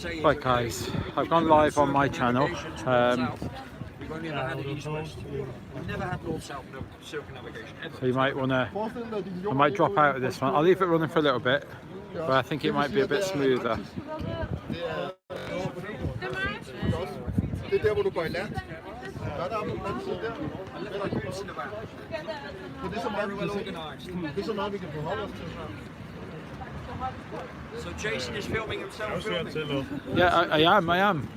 Right guys, I've gone live on my channel. We've only ever had it east-west. We've never had north-south circumnavigation ever. So you might want to, I might drop out of this one. I'll leave it running for a little bit, but I think it might be a bit smoother. Det der, hvor du går i land. Der er der på den anden side der. Det er så meget, vi kan forholde os til. So Jason is filming himself filming. Yeah, I am.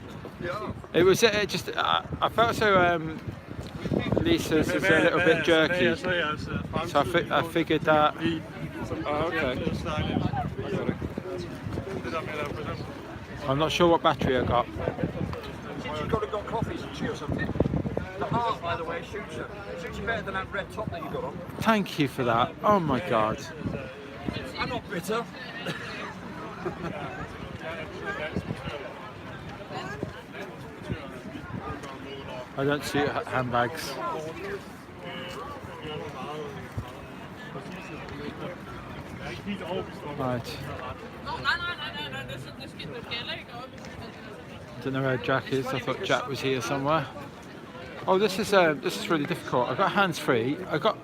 It was just, I felt so, Lisa's is a little bit jerky. So I figured that, oh, okay. I'm not sure what battery I got. You've got to go coffees and tea or something. The heart, by the way, shoots you. It shoots you better than that red top that you got on. Thank you for that. Oh my God. I'm not bitter. I don't see handbags. Right. Don't know where Jack is. I thought Jack was here somewhere. Oh, this is really difficult. I got hands free. I got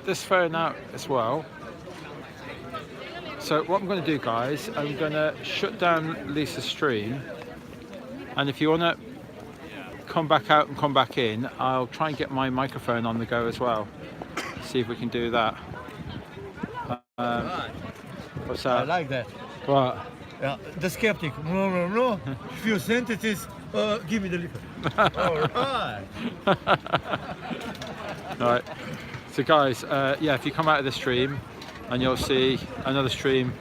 this phone out as well. So what I'm going to do, guys, I'm going to shut down Lisa's stream, and if you want to come back out and come back in, I'll try and get my microphone on the go as well. See if we can do that. What's that? I like that. What? Yeah, the skeptic. No. Few sentences. Give me the liquor. All right. Right. So guys, yeah, if you come out of the stream, and you'll see another stream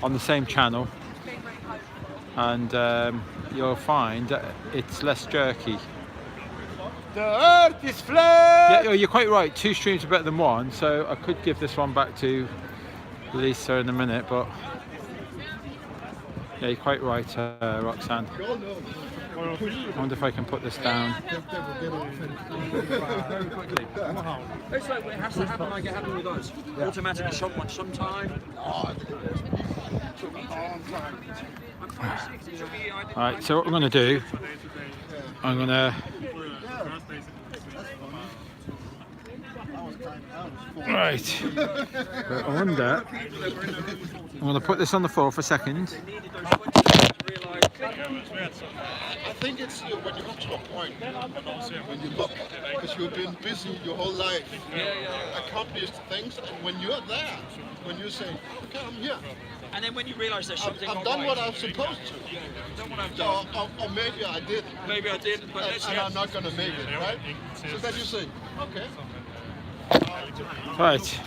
on the same channel, and you'll find that it's less jerky. The earth is flat. Yeah, you're quite right. 2 streams are better than 1, so I could give this one back to Lisa in a minute, but yeah, you're quite right, Roxanne. I wonder if I can put this down. It's like it has to happen like it happened with us. Automatically someone sometime. Alright, so what I'm going to do, I'm going to... Right, but I wonder, I'm going to put this on the floor for a second. I think it's when you come to a point when you look, because you've been busy your whole life, accomplished things, and when you're there, when you say, okay, I'm here. And then when you realise there's something I've done what I'm supposed to. Done what I've done. Or maybe I did. Maybe I did, but and I'm not going to make it, right? So then you say, okay. Right,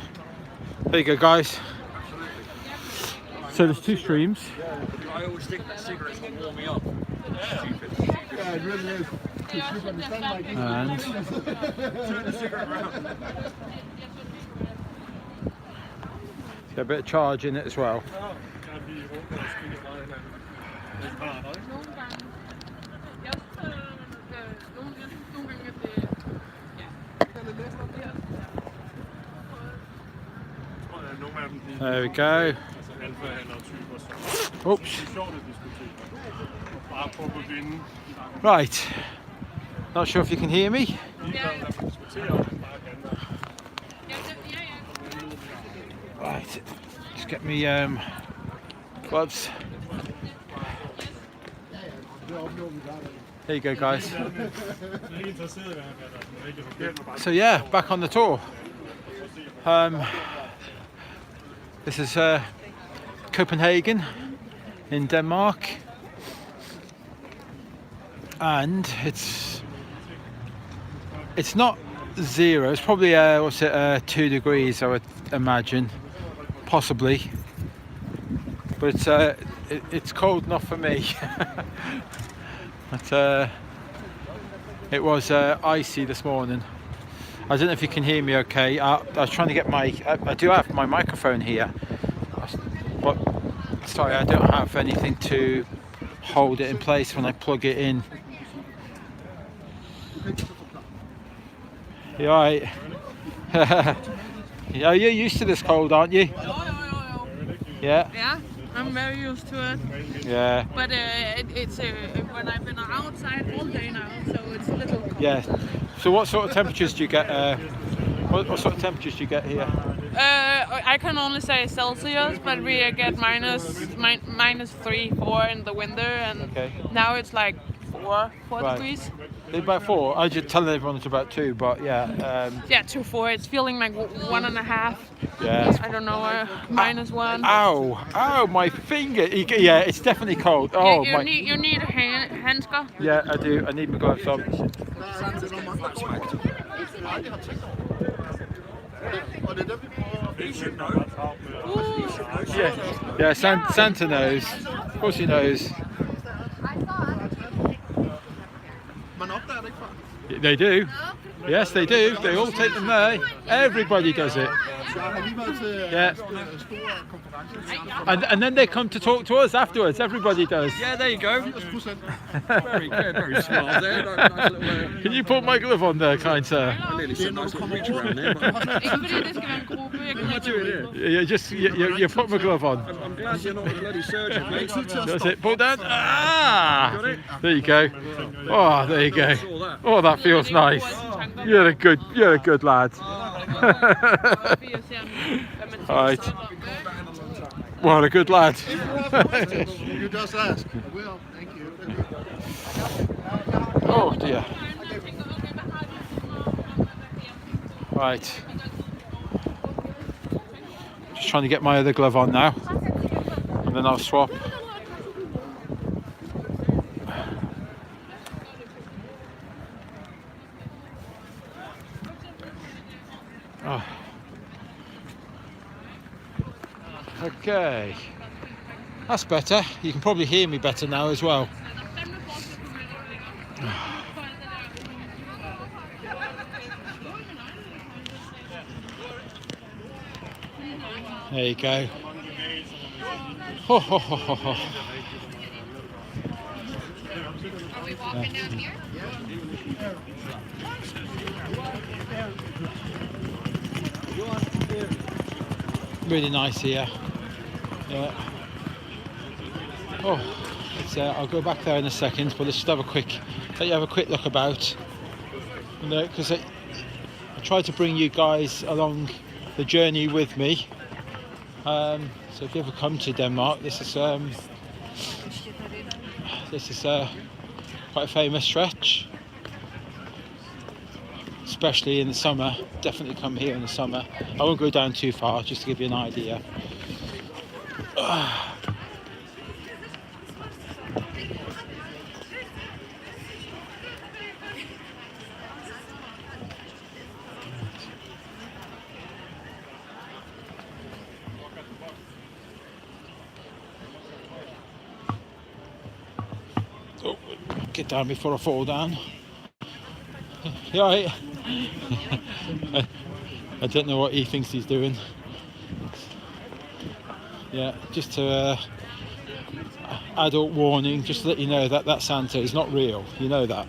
there you go, guys. So there's 2 streams. I always think that cigarettes will warm me up. Yeah, it really is. And Turn the cigarette around. got a bit of charge in it as well. There we go. Oops. Right. Not sure if you can hear me. Right. Just get me gloves. There you go, guys. So yeah, back on the tour. This is Copenhagen in Denmark, and it's not 0. It's probably 2 degrees, I would imagine, possibly. But it's cold enough for me. But it was icy this morning. I don't know if you can hear me okay. I was trying to get my... I do have my microphone here, but sorry, I don't have anything to hold it in place when I plug it in. You alright? Yeah, you're used to this cold, aren't you? Jo. Yeah? Ja, I'm very used to it. Yeah. But it's when I've been outside all day now, so it's a little cold. Yeah. So what sort of temperatures do you get? What sort of temperatures do you get here? I can only say Celsius, but we get minus 3, 4 in the winter, and Okay. now it's like 4 Right. degrees. It's about 4. I just telling everyone it's about 2, but yeah. Yeah, 2, 4. It's feeling like 1.5. Yeah. I don't know, minus 1. Ow! Ow! My finger. Yeah, it's definitely cold. Oh you my. need a handsker. Yeah, I do. I need my gloves on. Yeah. Santa knows. Of course he knows. Man opdager det ikke før. They do. Yes, they do. They all take them there. Everybody does it. Jeg har lige været til Yeah. en stor konference. And then they come to talk to us afterwards. Everybody does. Yeah, there you go. 80%. Very good, very smart there. Nice little, Can you put my glove on there, kind sir? I nearly said nice little reach around there. But Ikke fordi det skal være en gruppe. Jeg kan what am I doing here? You put my glove on. I'm glad you're not a bloody surgeon, mate. That's it. Pull down. Ah! There you go. Oh, there you go. Oh, that feels nice. You're a good lad. Right. What a good lad. You just ask. I will. Thank you. Oh dear. Right. Just trying to get my other glove on now. And then I'll swap. Oh. Okay. That's better. You can probably hear me better now as well. There you go. Ho, ho, ho, ho, ho. Are we walking down here? Really nice here. Yeah. Oh, it's, I'll go back there in a second, but let's just have a quick look about. You know, because I try to bring you guys along the journey with me. So if you ever come to Denmark, this is quite a famous stretch, especially in the summer. Definitely come here in the summer. I won't go down too far, just to give you an idea. Oh, get down before I fall down. Yeah, I don't know what he thinks he's doing. Yeah, just to adult warning, just to let you know that that Santa is not real. You know that.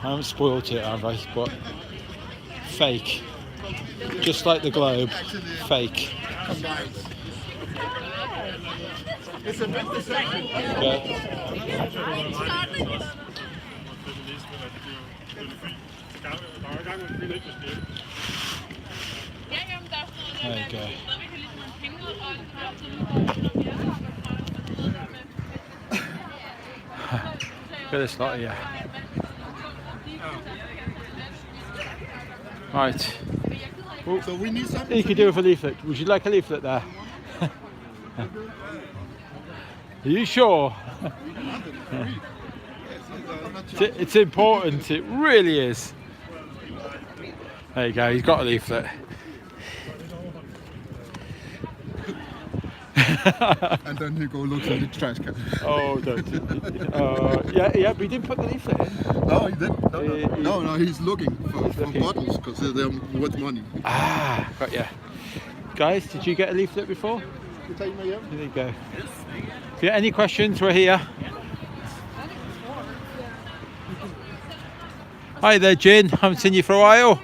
I haven't spoiled it, have I? But fake. Just like the globe, fake. It's a bit the same. Okay. There you go. Look at this lot here. Right. So we need something. You could do with a leaflet. Would you like a leaflet there? Are you sure? It's important. It really is. There you go. He's got a leaflet. And then he go look at the trash can. Oh, don't. Yeah, but he didn't put the leaflet in. No, he didn't. No, No, he's looking for looking. bottles because they're worth money. Ah, got ya. Guys, did you get a leaflet before? You take me home? There you go. If you have any questions, we're here. Hi there, Jin. Haven't seen you for a while.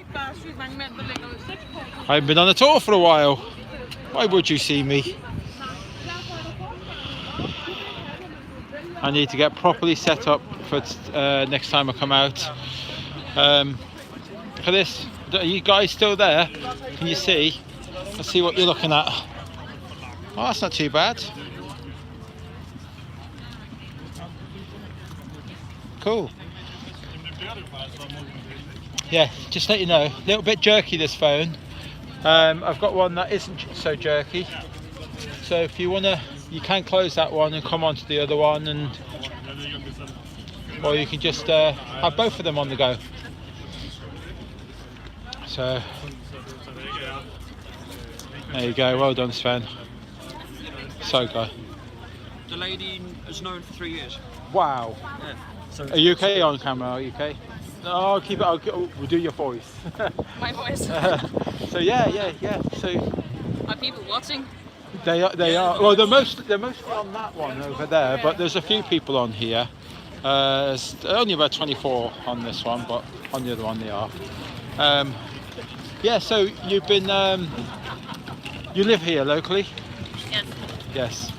I haven't been on a tour for a while. Why would you see me? I need to get properly set up for next time I come out. Look at this. Are you guys still there? Can you see? Let's see what you're looking at. Oh, that's not too bad. Cool. Yeah, just let you know, a little bit jerky this phone. I've got one that isn't so jerky. So if you wanna, you can close that one and come onto the other one, and or you can just have both of them on the go. So there you go. Well done, Sven. So good. The lady is known for 3 years. Wow. Yeah. So Are you okay on camera? Are you okay? No, I'll keep it. We'll do your voice. My voice. So yeah. So Are people watching? they are. Well, they're mostly on that one over there, but there's a few people on here. There's only about 24 on this one, but on the other one they are. Yeah. So you've been. You live here locally? Yes. Yes.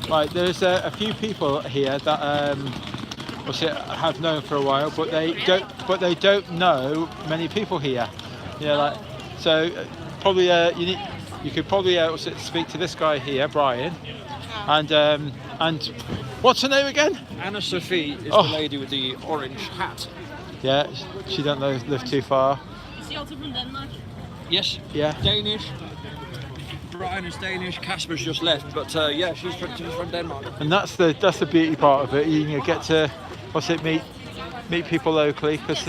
Right. There's a few people here that have known for a while, but they don't know many people here. Yeah, like so. Probably you could probably speak to this guy here, Brian, and what's her name again? Anna Sophie is the lady with the orange hat. Yeah, she don't live too far. Is she also from Denmark? Yes. Yeah. Danish. Brian is Danish. Casper's just left, but yeah, she's from Denmark. And that's the beauty part of it. You can get to meet people locally because.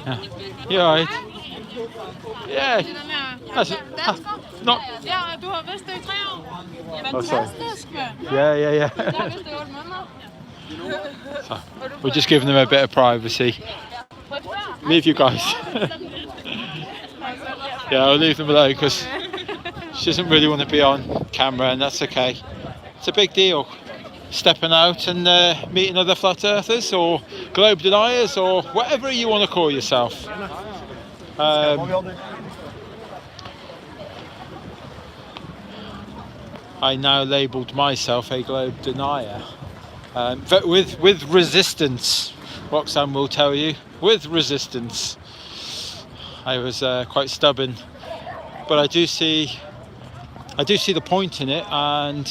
Yeah. You alright? Yeah. Altså, no. Ja, du har vidst det i 3 år. Fantastisk, mand. Yeah. Jeg har vidst det i 8 måneder. So, we're just giving them a bit of privacy. Leave you guys. Yeah, I'll leave them alone because she doesn't really want to be on camera, and that's okay. It's a big deal. Stepping out and meeting other flat earthers or globe deniers or whatever you want to call yourself. I now labelled myself a globe denier, but with resistance. Roxanne will tell you, with resistance. I was quite stubborn, but I do see the point in it, and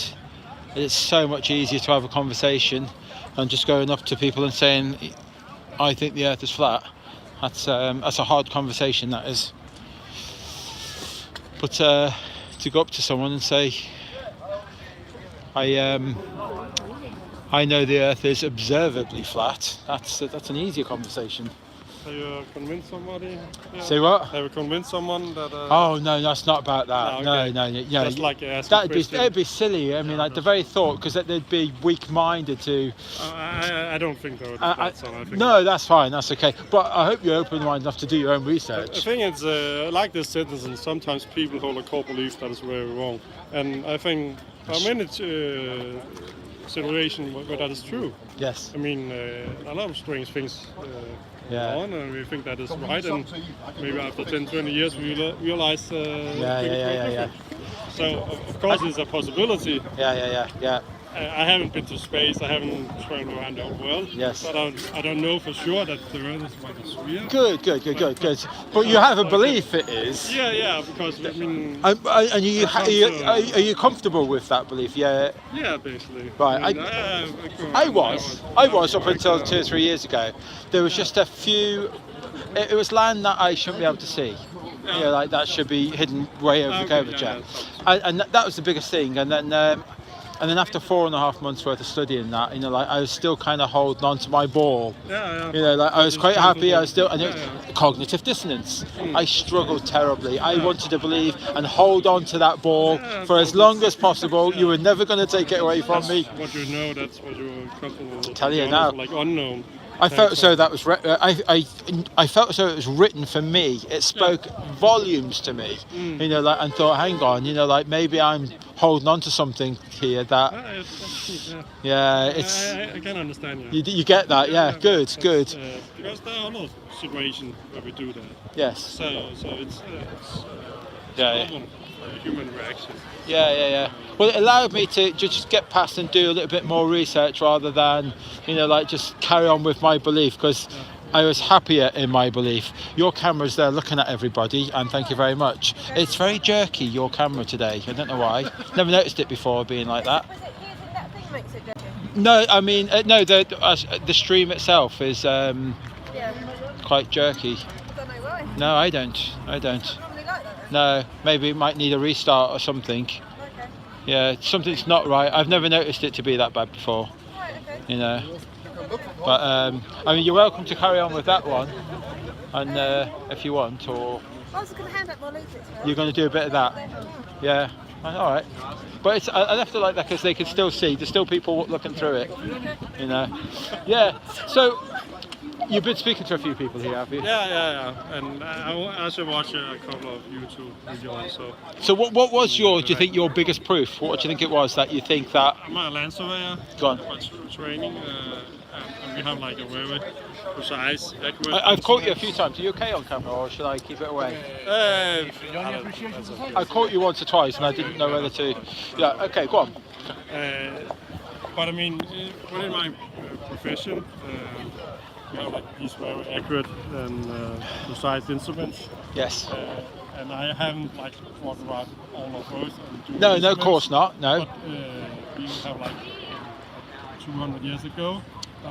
it's so much easier to have a conversation than just going up to people and saying, "I think the Earth is flat." That's a hard conversation, that is. But to go up to someone and say, I know the Earth is observably flat. That's an easier conversation. Have you convinced somebody? Yeah. Say what? Have you convinced someone that? Oh no, that's not about that. No, okay. No. Yeah, Just like asking it'd be silly. I mean, like the very thought, because they'd be weak-minded to. I don't think that would be that, so I think no, that's fine. That's okay. But I hope you're open-minded enough to do your own research. I think it's like this sentence, and sometimes people hold a core belief that is very wrong, and I think I'm in a situation where that is true. Yes. I mean, a lot of strange things. On, and we think that is right, and maybe after 10-20 years we realize Yeah. So of course it's a possibility. Yeah. I haven't been to space, I haven't traveled around the whole world. Yes. But I don't know for sure that the Earth is like a sphere. Good. But you have a belief it is. Yeah, because I mean. And are you comfortable with that belief? Yeah. Yeah, basically. Right. I was up until 2 or 3 years ago. There was just a few. It was land that I shouldn't be able to see. You know, like that should be hidden way over the curvature. And that was the biggest thing. And then after 4.5 months worth of studying that, you know, like I was still kind of holding on to my ball. Yeah. You know, like I was quite happy. I was still, and it was cognitive dissonance. I struggled terribly. I wanted to believe and hold on to that ball for as long as possible. You were never going to take it away from me. What you know, that's what you're comfortable with. Tell you now. Like unknown. I felt as though that was. I felt as though it was written for me. It spoke volumes to me. You know, like, and thought, hang on, you know, like maybe I'm holding on to something here that. It's. I can understand you. You get that, yeah. Good. Because there are other situations where we do that. Yes. So it's Yeah. a human reaction. Yeah. Well, it allowed me to just get past and do a little bit more research rather than, like just carry on with my belief, because I was happier in my belief. Your camera's there looking at everybody, and thank you very much. It's very jerky, your camera today. I don't know why. Never noticed it before being like that. Was it using that thing makes it jerky? No, I mean, no, the stream itself is quite jerky. I don't know why. No, I don't. It's normally like that. No, maybe it might need a restart or something. Okay. Yeah, something's not right. I've never noticed it to be that bad before. Right, okay. You know. But I mean, you're welcome to carry on with that one, and if you want, or I was going to hand out more leaflets. you're going to do a bit of that. Yeah. All right. But I left it like that because they can still see. There's still people looking through it. You know. Yeah. So you've been speaking to a few people here, have you? Yeah. And I also watch a couple of YouTube videos. So what was do you think your biggest proof? What do you think it was that you think that? I'm a land surveyor. Go on. For training, and we have like a very precise, accurate. I've caught you a few times. Are you okay on camera, or should I keep it away? I caught you once or twice, and I didn't know whether to. Yeah. Okay. Go on. But I mean, within my profession, we have like these very accurate and precise instruments. Yes. And I haven't like walked around all of Earth. And No, of course not. No. But we have like 200 years ago,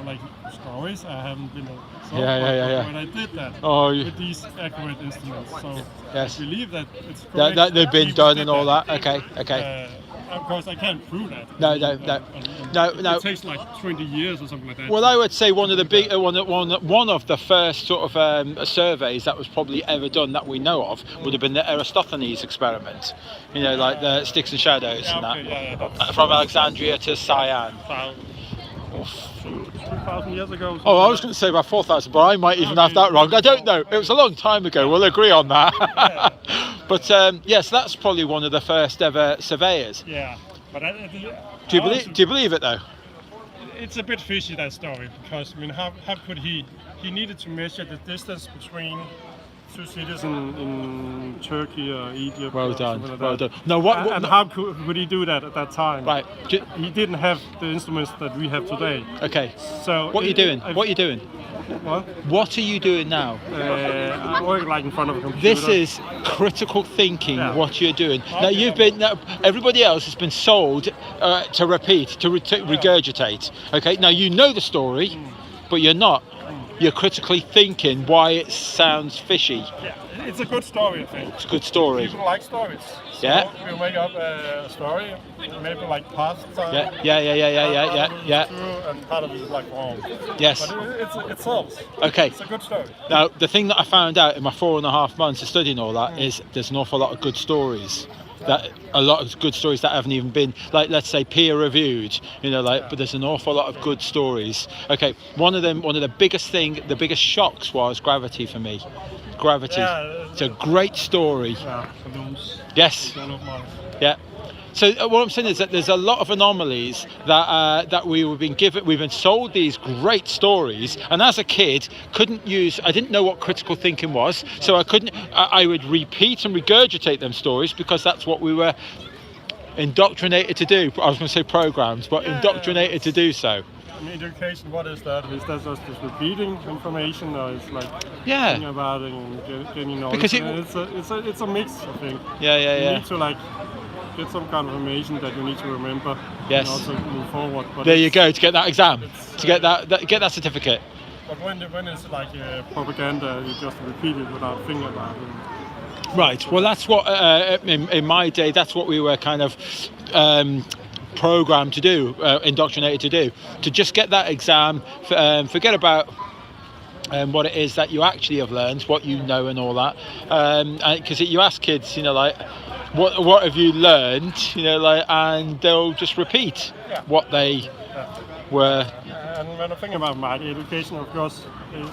like stories. I haven't been a Yeah. when I did that with these accurate instruments. So Yes. I believe that it's correct. That they've been People done did and all that. Okay. Of course, I can't prove that. No. It takes like 20 years or something like that. Well, I would say one of the big one of the first sort of surveys that was probably ever done that we know of would have been the Eratosthenes experiment. Like the sticks and shadows and that. From Alexandria to Cyan. 2,000 years ago. Oh, I was going to say about 4,000, but I might even have that wrong. I don't know. It was a long time ago. We'll agree on that. But yes, that's probably one of the first ever surveyors. Yeah, but Do you believe it though? It's a bit fishy, that story, because I mean, how could he needed to measure the distance between two cities in Turkey or Egypt. Well or done. something like Well that. done. No, what? And how could he do that at that time? Right. He didn't have the instruments that we have today. Okay. So What are you doing? What are you doing? What? What are you doing now? I'm working like in front of a computer. This is critical thinking. Yeah. What you're doing now. Everybody else has been sold to repeat, to regurgitate. Okay. Now you know the story, but you're not. You're critically thinking why it sounds fishy. Yeah, it's a good story, I think. It's a good story. People like stories. So Yeah. we make up a story, maybe like past time. Yeah. And part of it is like wrong. Yes. But it solves. Okay. It's a good story. Now, the thing that I found out in my 4.5 months of studying all that is there's an awful lot of good stories. A lot of good stories that haven't even been, like, let's say, peer reviewed, but there's an awful lot of good stories. Okay, one of the biggest shocks was Gravity for me. Gravity. Yeah, it's a great story. Yeah, balloons. Yes. One of mine. Yeah. So what I'm saying is that there's a lot of anomalies that we've been sold these great stories, and as a kid I didn't know what critical thinking was, so I would repeat and regurgitate them stories because that's what we were indoctrinated to do. I was going to say programmed, but indoctrinated to do so. In education, what is that? Is that just repeating information, or it's like Yeah. thinking about it and getting knowledge? Because it's a mix, I think. Yeah. You need to get some kind of information that you need to remember. Yes. And also move forward. But There you go, to get that exam, to get that certificate. But when it's like propaganda, you just repeat it without thinking about it. Right. Well, that's what in my day. That's what we were kind of programmed to do, indoctrinated to do. To just get that exam, forget about what it is that you actually have learned, what you know, and all that. Because you ask kids, what have you learned, and they'll just repeat what they were. And when I think about my education, of course,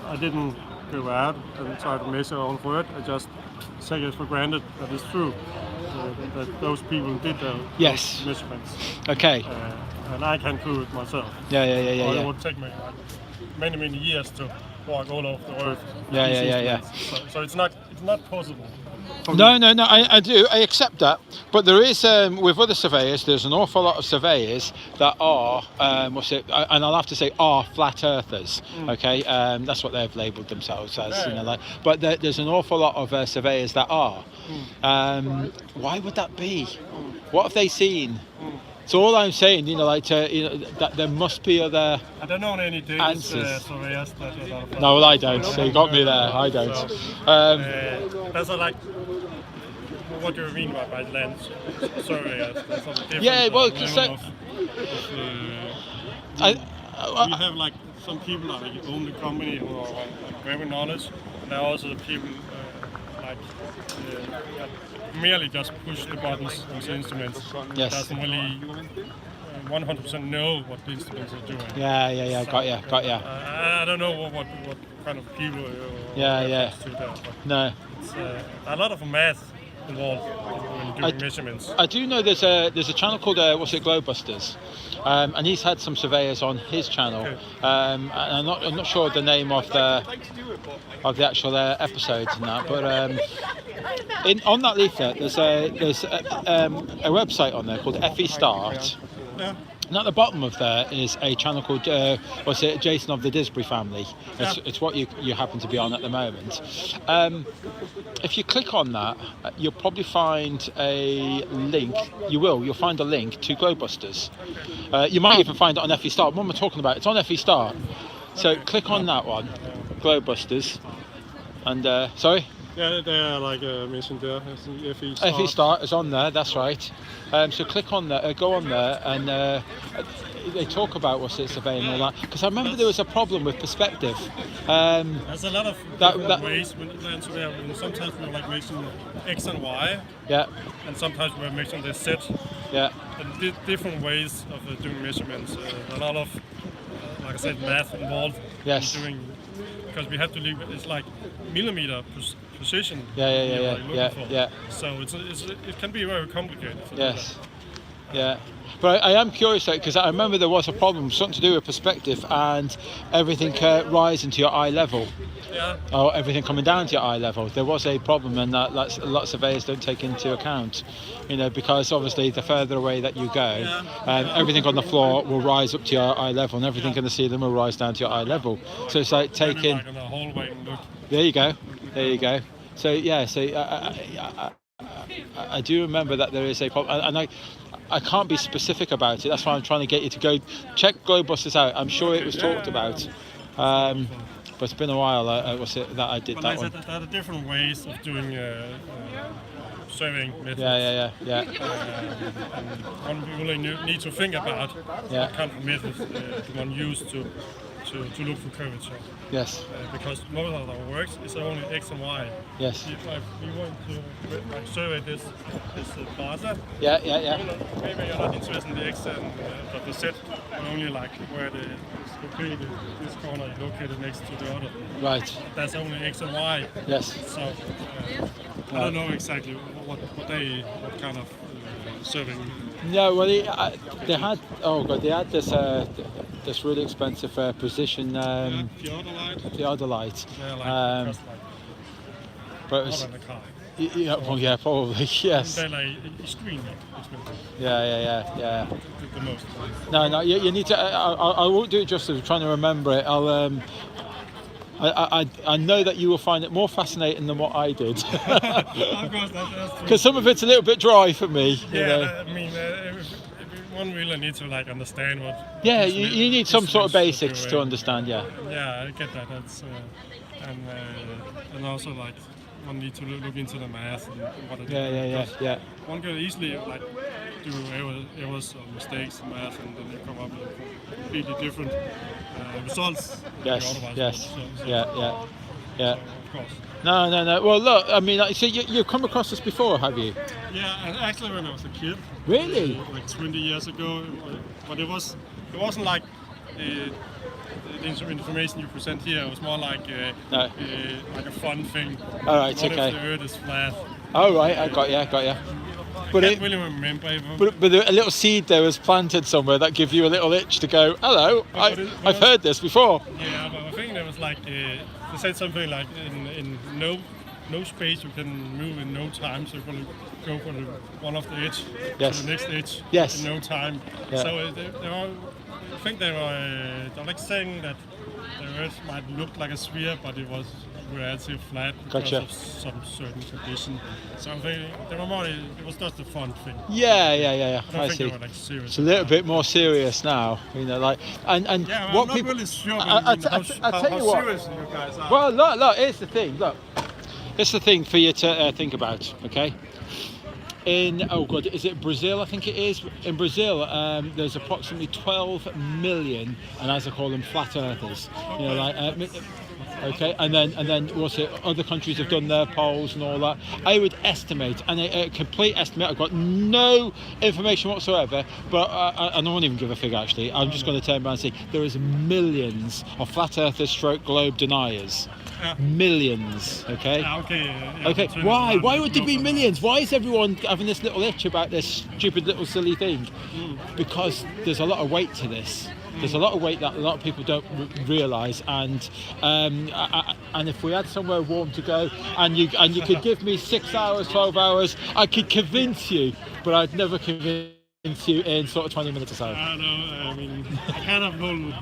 I didn't go out and try to measure all of it. I just take it for granted that it's true, that those people did those measurements. Okay. And I can prove it myself. Yeah. It would take me many years to walk all over the earth. Yeah, with yeah, these yeah, instruments. So it's not possible. No, I do. I accept that. But there is, with other surveyors, there's an awful lot of surveyors that are, and I'll have to say are flat earthers. Okay, that's what they've labelled themselves as. You know, like, but there's an awful lot of surveyors that are. Why would that be? What have they seen? So all I'm saying, you know, like, that there must be other. I don't know any Danish surveyors that are. No, well, I don't. So you got me there. I don't. That's like. What do you mean by land surveyors? That's a different well, level we have like some people that own the company who are like, very knowledge. And there are also people merely just push the buttons on the instruments. Yes. Doesn't really 100% know what the instruments are doing. Yeah. Got ya. I don't know what kind of people. Yeah. To that, but No. it's a lot of math involved when doing measurements. I do know there's a channel called Globebusters, and he's had some surveyors on his channel. Okay. And I'm not sure of the name of the actual episodes and that, but on that leaflet there's a website on there called FE Start. Yeah. And at the bottom of there is a channel called Jason of the Disbury Family. It's what you happen to be on at the moment. If you click on that, you'll probably find a link. You'll find a link to Globebusters. You might even find it on FE Start. What am I talking about? It's on FE Start. So click on that one, Globebusters, and sorry. Yeah, they are like mentioned there. FE Start. FE Start is on there, that's right. So click on there, go on there, and they talk about surveying and all that. Because I remember there was a problem with perspective. There's a lot of different ways when surveyor. Sometimes we're like mixing X and Y. Yeah. And sometimes we're mixing the Z. Yeah. And different ways of doing measurements. A lot of, like I said, math involved. Yes. In doing, because we have to leave it's like millimeter precision. Yeah. So it can be very complicated. Yes. Yeah. But I am curious because I remember there was a problem, something to do with perspective and everything rising to your eye level. Yeah. Or everything coming down to your eye level. There was a problem, and that's a lot of surveyors don't take into account. You know, because obviously the further away that you go, everything on the floor will rise up to your eye level, and everything in the ceiling will rise down to your eye level. So it's like taking. Like in the hallway and look. There you go. So yeah, I do remember that there is a problem, and I can't be specific about it. That's why I'm trying to get you to go check Globebusters out. I'm sure it was talked about, but it's been a while. That I did that one. There are different ways of doing surveying methods. Yeah. One really need to think about what kind of methods one used to look for curvature. Yes. Because most of our works is only X and Y. Yes. If we want to survey this plaza. Yeah. Maybe you're not interested in the X and the Z, but only like where the located. This corner is located next to the other. Right. That's only X and Y. Yes. So I don't know exactly what kind of surveying. No, well, they had this really expensive precision theodolite. Yeah, like but it was, in the car. yeah, probably, yes. They're like extremely expensive. Yeah. The most. No, you need to. I won't do it justice. I'm trying to remember it. I know that you will find it more fascinating than what I did. Of course, that's true. Because some of it's a little bit dry for me. Yeah, you know? I mean, one really needs to like understand what. Yeah, you need some sort of basics to understand. Yeah. Yeah, I get that. That's and also like one needs to look into the math and what it is. Yeah. One can easily like do errors or mistakes in math, and then you come up with completely different results. Yes. So, Yeah. of course. No. Well, look, I mean, so you've come across this before, have you? Yeah, and actually when I was a kid. Really? Like 20 years ago, but it wasn't like the information you present here. It was more like like a fun thing. All right, what okay. if the Earth is flat? Oh right, I got you. But I can't really remember. But a little seed there was planted somewhere that gave you a little itch to go, hello, I've heard this before. Yeah, but I think there was like like they said something like in no space you can move in no time, so you're going to go from one of the edge Yes. to the next edge Yes. in no time. Yeah. So I think they're like saying that the Earth might look like a sphere, but it was relatively flat because Gotcha. of some certain condition. So they were more. It was just a fun thing. Yeah. I don't I think see. they were like serious. It's a little bit more serious now, you know, like and Yeah, well, what I'm not people. really sure I tell how you what. serious you guys are. Well, look. Here's the thing. Look, here's the thing for you to think about. Okay. In is it Brazil? I think it is. In Brazil, there's approximately 12 million, and as I call them, flat earthers. You know, like. Okay, and then what's it? Other countries have done their polls and all that. I would estimate, and a complete estimate. I've got no information whatsoever, but I won't even give a figure. Actually, I'm just going to turn around and say there is millions of flat earthers, stroke globe deniers. Yeah. Millions. Okay. Okay. between Why? the Why would there be global millions? Why is everyone having this little itch about this stupid little silly thing? Because there's a lot of weight to this. There's a lot of weight that a lot of people don't realise, and if we had somewhere warm to go, and you could give me 6 hours, 12 hours, I could convince you, but I'd never convince you in sort of 20 minutes or so. I don't know. I mean, I kind of hold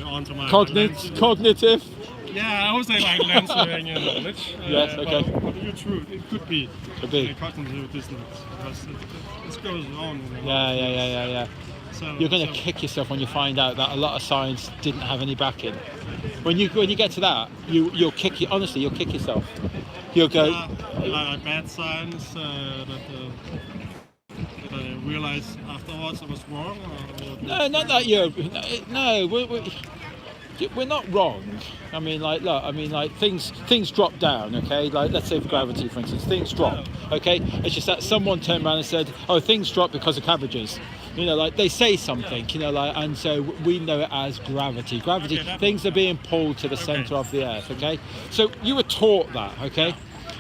onto my Cognitive. Yeah, I would say like Lansing knowledge. Yes, okay. But you're true. It could be. Could be. Cognitive dissonance because this goes on. Yeah. So, You're going to kick yourself when you find out that a lot of science didn't have any backing. When you get to that, you'll kick yourself. You'll go. Like bad science that I realized afterwards I was wrong. No, not that we're not wrong. I mean, like things drop down. Okay, like let's say for gravity, for instance, things drop. Okay, it's just that someone turned around and said, "Oh, things drop because of cabbages." You know, like they say something. You know, like, and so we know it as gravity. Gravity. Things are being pulled to the centre of the earth. Okay, so you were taught that. Okay.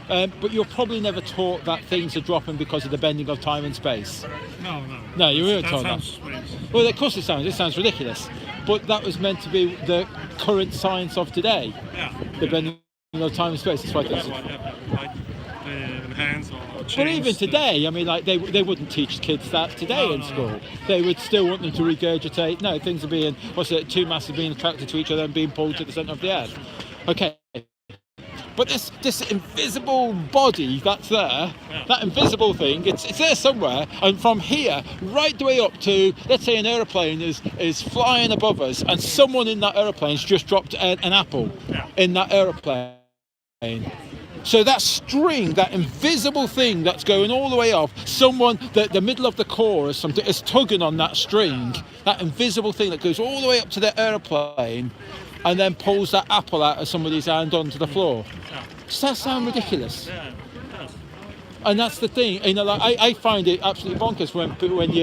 But you're probably never taught that things are dropping because of the bending of time and space. No, you weren't taught that. Strange. Well, of course it sounds ridiculous, but that was meant to be the current science of today. Yeah. The bending of time and space. That's why. Like enhance or change. But even today, I mean, like they wouldn't teach kids that today in school. They would still want them to regurgitate. No, things are being two masses being attracted to each other and being pulled to the centre of the earth. Okay. But this invisible body that's there, that invisible thing, it's there somewhere, and from here right the way up to, let's say an aeroplane is flying above us, and someone in that aeroplane's just dropped an apple in that aeroplane. So that string, that invisible thing that's going all the way up, someone, the middle of the core or something, is tugging on that string, that invisible thing that goes all the way up to the aeroplane, and then pulls that apple out of somebody's hand onto the floor. Does that sound ridiculous? Yeah, it does. And that's the thing, you know, like I find it absolutely bonkers when you